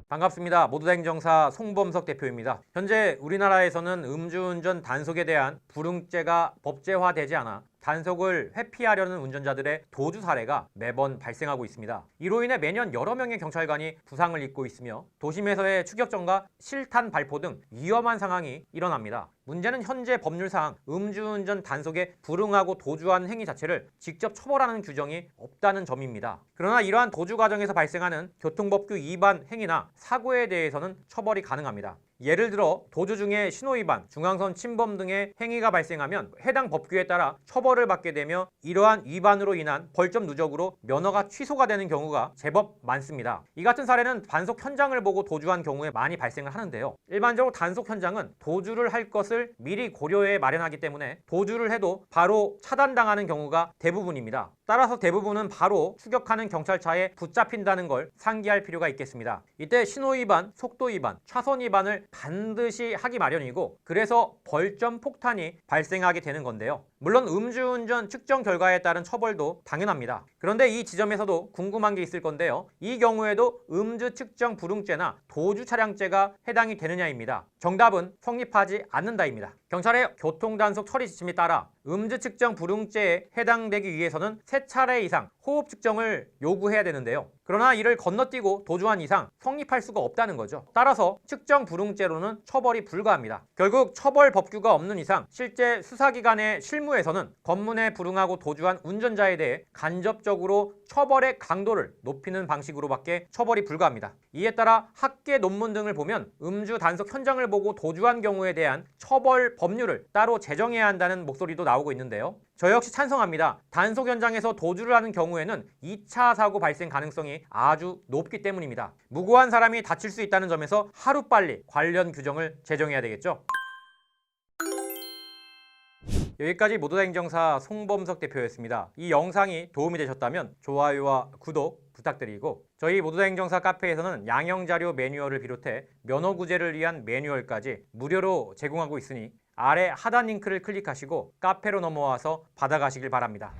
반갑습니다. 모두다 행정사 송범석 대표입니다. 현재 우리나라에서는 음주운전 단속에 대한 불응죄가 법제화되지 않아 단속을 회피하려는 운전자들의 도주 사례가 매번 발생하고 있습니다. 이로 인해 매년 여러 명의 경찰관이 부상을 입고 있으며 도심에서의 추격전과 실탄 발포 등 위험한 상황이 일어납니다. 문제는 현재 법률상 음주운전 단속에 불응하고 도주하는 행위 자체를 직접 처벌하는 규정이 없다는 점입니다. 그러나 이러한 도주 과정에서 발생하는 교통법규 위반 행위나 사고에 대해서는 처벌이 가능합니다. 예를 들어 도주 중에 신호위반, 중앙선 침범 등의 행위가 발생하면 해당 법규에 따라 처벌을 받게 되며 이러한 위반으로 인한 벌점 누적으로 면허가 취소가 되는 경우가 제법 많습니다. 이 같은 사례는 단속 현장을 보고 도주한 경우에 많이 발생을 하는데요. 일반적으로 단속 현장은 도주를 할 것을 미리 고려해 마련하기 때문에 도주를 해도 바로 차단당하는 경우가 대부분입니다. 따라서 대부분은 바로 추격하는 경찰차에 붙잡힌다는 걸 상기할 필요가 있겠습니다. 이때 신호위반, 속도위반, 차선위반을 반드시 하기 마련이고 그래서 벌점 폭탄이 발생하게 되는 건데요. 물론 음주운전 측정 결과에 따른 처벌도 당연합니다. 그런데 이 지점에서도 궁금한 게 있을 건데요. 이 경우에도 음주 측정 불응죄나 도주 차량죄가 해당이 되느냐입니다. 정답은 성립하지 않는다입니다. 경찰의 교통단속 처리 지침에 따라 음주 측정 불응죄에 해당되기 위해서는 3차례 이상 호흡 측정을 요구해야 되는데요. 그러나 이를 건너뛰고 도주한 이상 성립할 수가 없다는 거죠. 따라서 측정 불응죄로는 처벌이 불가합니다. 결국 처벌 법규가 없는 이상 실제 수사기관의 실무에서는 검문에 불응하고 도주한 운전자에 대해 간접적으로 처벌의 강도를 높이는 방식으로밖에 처벌이 불가합니다. 이에 따라 학계 논문 등을 보면 음주 단속 현장을 보고 도주한 경우에 대한 처벌 법률을 따로 제정해야 한다는 목소리도 나오고 있는데요. 저 역시 찬성합니다. 단속 현장에서 도주를 하는 경우에는 2차 사고 발생 가능성이 아주 높기 때문입니다. 무고한 사람이 다칠 수 있다는 점에서 하루빨리 관련 규정을 제정해야 되겠죠. 여기까지 모두다 행정사 송범석 대표였습니다. 이 영상이 도움이 되셨다면 좋아요와 구독 부탁드리고 저희 모두다 행정사 카페에서는 양형자료 매뉴얼을 비롯해 면허구제를 위한 매뉴얼까지 무료로 제공하고 있으니 아래 하단 링크를 클릭하시고 카페로 넘어와서 받아가시길 바랍니다.